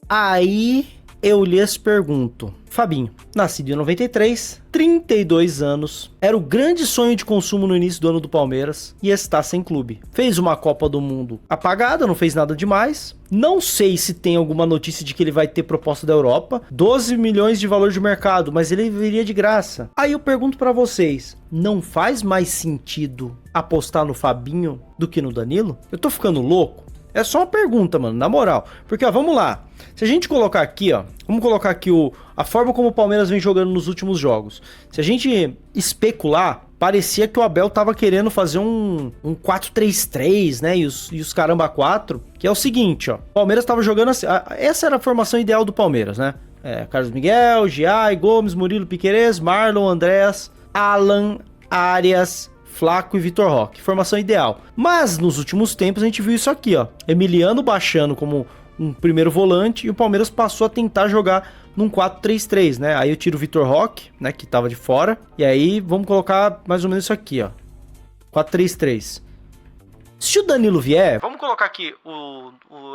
Aí eu lhes pergunto, Fabinho, nascido em 93, 32 anos, era o grande sonho de consumo no início do ano do Palmeiras e está sem clube. Fez uma Copa do Mundo apagada, não fez nada demais. Não sei se tem alguma notícia de que ele vai ter proposta da Europa. 12 milhões de valor de mercado, mas ele viria de graça. Aí eu pergunto pra vocês, não faz mais sentido apostar no Fabinho do que no Danilo? Eu tô ficando louco? É só uma pergunta, mano, na moral. Porque, ó, vamos lá. Se a gente colocar aqui, ó, vamos colocar aqui a forma como o Palmeiras vem jogando nos últimos jogos. Se a gente especular, parecia que o Abel tava querendo fazer um 4-3-3, né, e os caramba 4, que é o seguinte, ó. O Palmeiras tava jogando assim, essa era a formação ideal do Palmeiras, né? Carlos Miguel, Giai, Gomes, Murilo, Piquerez, Marlon, Andrés, Alan, Arias, Flaco e Vitor Roque. Formação ideal. Mas nos últimos tempos a gente viu isso aqui, ó. Emiliano baixando como um primeiro volante e o Palmeiras passou a tentar jogar num 4-3-3, né? Aí eu tiro o Vitor Roque, né, que tava de fora. E aí vamos colocar mais ou menos isso aqui, ó. 4-3-3. Se o Danilo vier, vamos colocar aqui o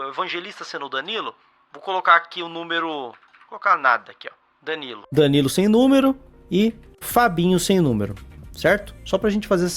Evangelista sendo o Danilo. Vou colocar aqui o número... Vou colocar nada aqui, ó. Danilo. Danilo sem número e Fabinho sem número. Certo? Só pra gente fazer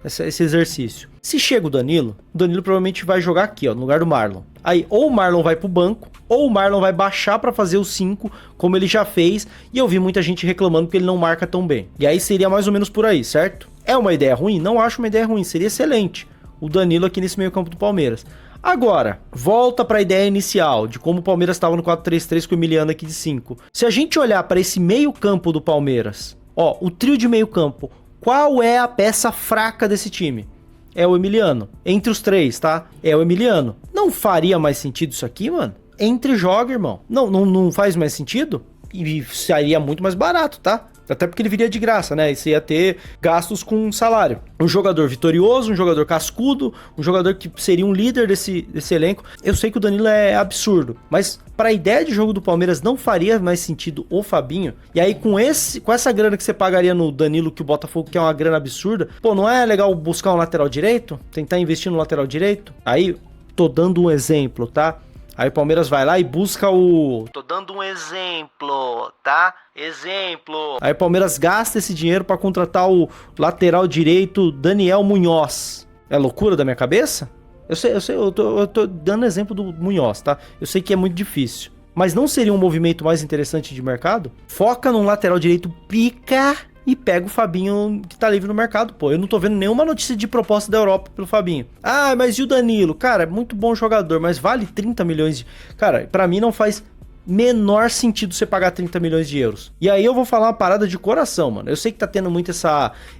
esse exercício. Se chega o Danilo provavelmente vai jogar aqui, ó, no lugar do Marlon. Aí, ou o Marlon vai pro banco, ou o Marlon vai baixar pra fazer o 5, como ele já fez, e eu vi muita gente reclamando que ele não marca tão bem. E aí seria mais ou menos por aí, certo? É uma ideia ruim? Não acho uma ideia ruim, seria excelente o Danilo aqui nesse meio campo do Palmeiras. Agora, volta para a ideia inicial de como o Palmeiras estava no 4-3-3 com o Emiliano aqui de 5. Se a gente olhar para esse meio campo do Palmeiras, ó, o trio de meio campo, qual é a peça fraca desse time? É o Emiliano. Entre os três, tá? É o Emiliano. Não faria mais sentido isso aqui, mano? Entre e joga, irmão. Não faz mais sentido? E sairia muito mais barato, tá? Até porque ele viria de graça, né? E você ia ter gastos com salário. Um jogador vitorioso, um jogador cascudo, um jogador que seria um líder desse elenco. Eu sei que o Danilo é absurdo, mas para a ideia de jogo do Palmeiras não faria mais sentido o Fabinho. E aí com essa grana que você pagaria no Danilo, que o Botafogo quer uma grana absurda, pô, não é legal buscar um lateral direito? Tentar investir no lateral direito? Aí, tô dando um exemplo, tá? Aí o Palmeiras vai lá e busca o... Tô dando um exemplo, tá? Exemplo. Aí o Palmeiras gasta esse dinheiro pra contratar o lateral direito Daniel Munhoz. É loucura da minha cabeça? Eu sei, eu tô dando exemplo do Munhoz, tá? Eu sei que é muito difícil. Mas não seria um movimento mais interessante de mercado? Foca num lateral direito pica e pega o Fabinho que tá livre no mercado, pô. Eu não tô vendo nenhuma notícia de proposta da Europa pelo Fabinho. Ah, mas e o Danilo? Cara, muito bom jogador, mas vale 30 milhões de... Cara, pra mim não faz menor sentido você pagar 30 milhões de euros. E aí eu vou falar uma parada de coração, mano. Eu sei que tá tendo muito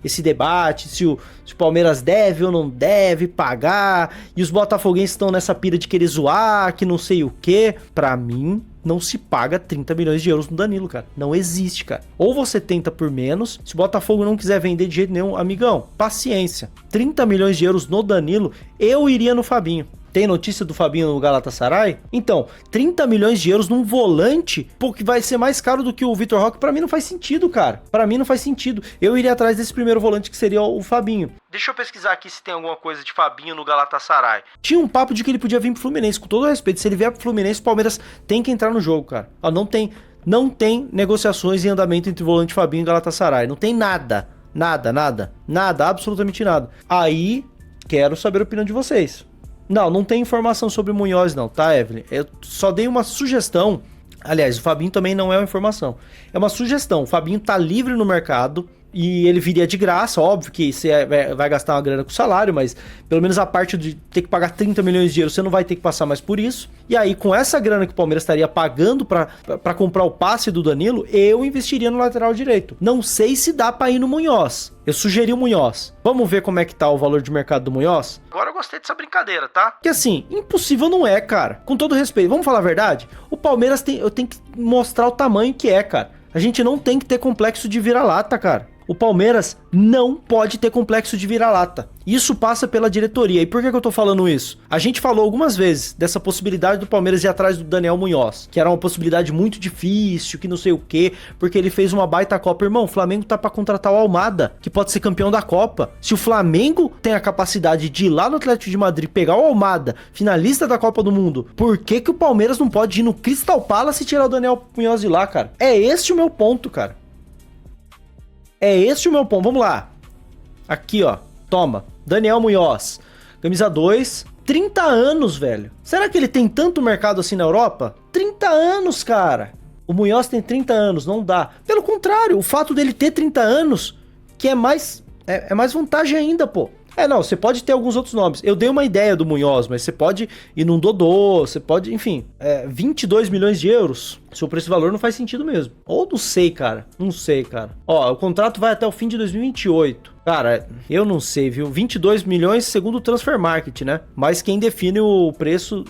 esse debate, se o Palmeiras deve ou não deve pagar, e os botafoguenses estão nessa pira de querer zoar, que não sei o quê. Pra mim, não se paga 30 milhões de euros no Danilo, cara. Não existe, cara. Ou você tenta por menos, se o Botafogo não quiser vender de jeito nenhum, amigão, paciência. 30 milhões de euros no Danilo, eu iria no Fabinho. Tem notícia do Fabinho no Galatasaray? Então, 30 milhões de euros num volante, pô, que vai ser mais caro do que o Vitor Roque, pra mim não faz sentido, cara. Pra mim não faz sentido. Eu iria atrás desse primeiro volante que seria o Fabinho. Deixa eu pesquisar aqui se tem alguma coisa de Fabinho no Galatasaray. Tinha um papo de que ele podia vir pro Fluminense, com todo respeito. Se ele vier pro Fluminense, o Palmeiras tem que entrar no jogo, cara. Ó, não tem negociações em andamento entre o volante Fabinho e Galatasaray. Não tem nada. Nada, absolutamente nada. Aí, quero saber a opinião de vocês. Não tem informação sobre o Munhoz não, tá, Evelyn? Eu só dei uma sugestão. Aliás, o Fabinho também não é uma informação. É uma sugestão. O Fabinho tá livre no mercado e ele viria de graça. Óbvio que você vai gastar uma grana com salário, mas pelo menos a parte de ter que pagar 30 milhões de euros, você não vai ter que passar mais por isso. E aí, com essa grana que o Palmeiras estaria pagando pra comprar o passe do Danilo, eu investiria no lateral direito. Não sei se dá pra ir no Munhoz. Eu sugeri o Munhoz. Vamos ver como é que tá o valor de mercado do Munhoz? Agora eu gostei dessa brincadeira, tá? Porque assim, impossível não é, cara. Com todo respeito, vamos falar a verdade? O Palmeiras eu tenho que mostrar o tamanho que é, cara. A gente não tem que ter complexo de vira-lata, cara. O Palmeiras não pode ter complexo de vira-lata. Isso passa pela diretoria. E por que eu tô falando isso? A gente falou algumas vezes dessa possibilidade do Palmeiras ir atrás do Daniel Munhoz, que era uma possibilidade muito difícil, que não sei o quê, porque ele fez uma baita Copa. Irmão, o Flamengo tá pra contratar o Almada, que pode ser campeão da Copa. Se o Flamengo tem a capacidade de ir lá no Atlético de Madrid, pegar o Almada, finalista da Copa do Mundo, por que que o Palmeiras não pode ir no Crystal Palace e tirar o Daniel Munhoz de lá, cara? É esse o meu ponto, cara. É esse o meu ponto. Vamos lá. Aqui, ó. Toma. Daniel Munhoz. Camisa 2. 30 anos, velho. Será que ele tem tanto mercado assim na Europa? 30 anos, cara. O Munhoz tem 30 anos. Não dá. Pelo contrário, o fato dele ter 30 anos, que é mais vantagem ainda, pô. Não, você pode ter alguns outros nomes. Eu dei uma ideia do Munhoz, mas você pode ir num Dodô, você pode, enfim, 22 milhões de euros. Seu preço e valor não faz sentido mesmo. Ou não sei, cara. Não sei, cara. Ó, o contrato vai até o fim de 2028. Cara, eu não sei, viu? 22 milhões segundo o Transfer Market, né? Mas quem define o preço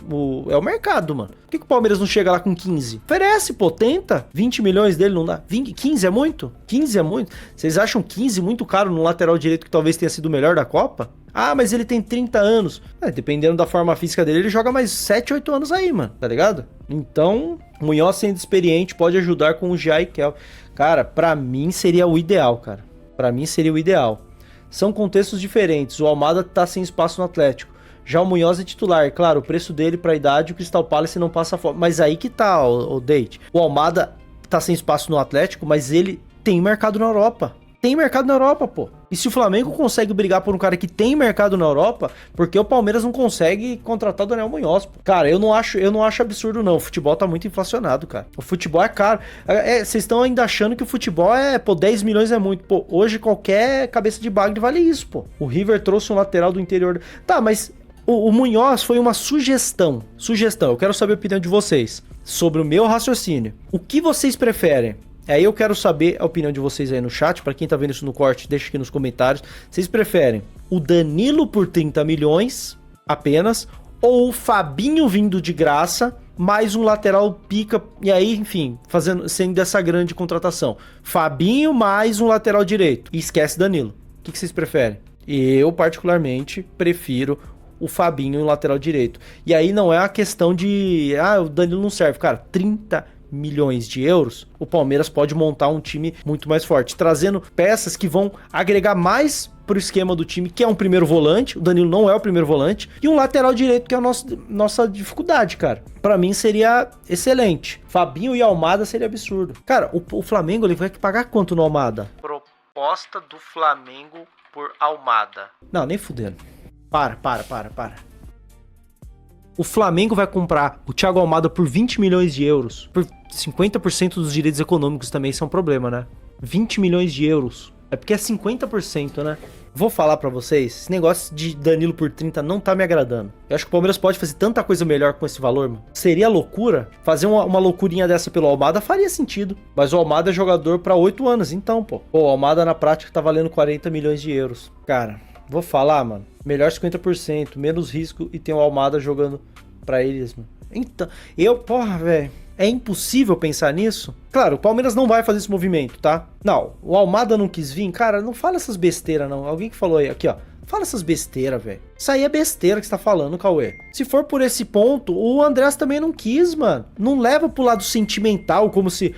é o mercado, mano. Por que o Palmeiras não chega lá com 15? Oferece, pô, tenta. 20 milhões dele não dá. 15 é muito? 15 é muito? Vocês acham 15 muito caro no lateral direito que talvez tenha sido o melhor da Copa? Ah, mas ele tem 30 anos. Dependendo da forma física dele, ele joga mais 7, 8 anos aí, mano. Tá ligado? Então, o Munhoz sendo experiente pode ajudar com o Gia e Kel. Cara, pra mim seria o ideal, cara. Pra mim seria o ideal. São contextos diferentes. O Almada tá sem espaço no Atlético. Já o Munhoz é titular. Claro, o preço dele pra idade, o Crystal Palace não passa fome. Mas aí que tá, o Date. O Almada tá sem espaço no Atlético, mas ele tem mercado na Europa. Tem mercado na Europa, pô. E se o Flamengo consegue brigar por um cara que tem mercado na Europa, por que o Palmeiras não consegue contratar o Daniel Munhoz, pô? Cara, eu não acho absurdo, não. O futebol tá muito inflacionado, cara. O futebol é caro. Vocês estão ainda achando que o futebol 10 milhões é muito. Pô, hoje qualquer cabeça de bagre vale isso, pô. O River trouxe um lateral do interior. Tá, mas o Munhoz foi uma sugestão. Eu quero saber a opinião de vocês sobre o meu raciocínio. O que vocês preferem? Aí eu quero saber a opinião de vocês aí no chat. Pra quem tá vendo isso no corte, deixa aqui nos comentários. Vocês preferem o Danilo por 30 milhões apenas, ou o Fabinho vindo de graça, mais um lateral pica, e aí, enfim, sendo essa grande contratação? Fabinho mais um lateral direito. E esquece Danilo. O que vocês preferem? Eu, particularmente, prefiro o Fabinho em lateral direito. E aí não é a questão de... o Danilo não serve. Cara, 30 milhões de euros, o Palmeiras pode montar um time muito mais forte, trazendo peças que vão agregar mais pro esquema do time, que é um primeiro volante. O Danilo não é o primeiro volante, e um lateral direito, que é a nossa dificuldade, cara. Pra mim seria excelente. Fabinho e Almada seria absurdo. Cara, o Flamengo, ele vai pagar quanto no Almada? Proposta do Flamengo por Almada. Não, nem fudendo. Para. O Flamengo vai comprar o Thiago Almada por 20 milhões de euros. Por 50% dos direitos econômicos também, isso é um problema, né? 20 milhões de euros. É porque é 50%, né? Vou falar pra vocês, esse negócio de Danilo por 30 não tá me agradando. Eu acho que o Palmeiras pode fazer tanta coisa melhor com esse valor, mano. Seria loucura? Fazer uma loucurinha dessa pelo Almada faria sentido. Mas o Almada é jogador pra 8 anos, então, pô. O Almada na prática tá valendo 40 milhões de euros. Cara, vou falar, mano. Melhor 50%, menos risco, e tem o Almada jogando pra eles, mano. Então, porra, velho. É impossível pensar nisso? Claro, o Palmeiras não vai fazer esse movimento, tá? Não, o Almada não quis vir. Cara, não fala essas besteiras, não. Alguém que falou aí, aqui, ó. Fala essas besteiras, velho. Isso aí é besteira que você tá falando, Cauê. Se for por esse ponto, o Andrés também não quis, mano. Não leva pro lado sentimental, como se...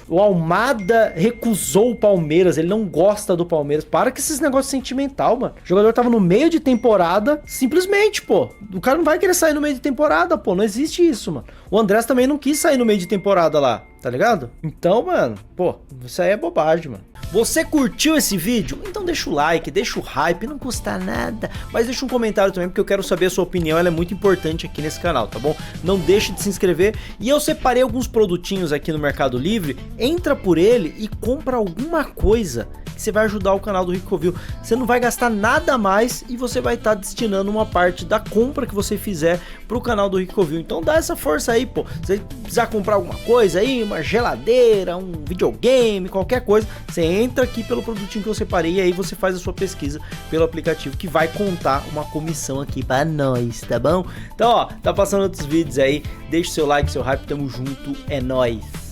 o Almada recusou o Palmeiras, ele não gosta do Palmeiras. Para com esses negócios sentimental, mano. O jogador tava no meio de temporada, simplesmente, pô. O cara não vai querer sair no meio de temporada, pô. Não existe isso, mano. O Andrés também não quis sair no meio de temporada lá, tá ligado? Então, mano, pô, isso aí é bobagem, mano. Você curtiu esse vídeo? Então deixa o like, deixa o hype, não custa nada. Mas deixa um comentário também, porque eu quero saber a sua opinião, ela é muito importante aqui nesse canal, tá bom? Não deixe de se inscrever. E eu separei alguns produtinhos aqui no Mercado Livre. Entra por ele e compra alguma coisa que você vai ajudar o canal do Rico Covil. Você não vai gastar nada mais e você vai estar destinando uma parte da compra que você fizer pro canal do Rico Covil. Então dá essa força aí, pô. Se você precisar comprar alguma coisa aí, uma geladeira, um videogame, qualquer coisa, você entra aqui pelo produtinho que eu separei e aí você faz a sua pesquisa pelo aplicativo, que vai contar uma comissão aqui pra nós, tá bom? Então, ó, tá passando outros vídeos aí. Deixa o seu like, seu hype, tamo junto, é nóis.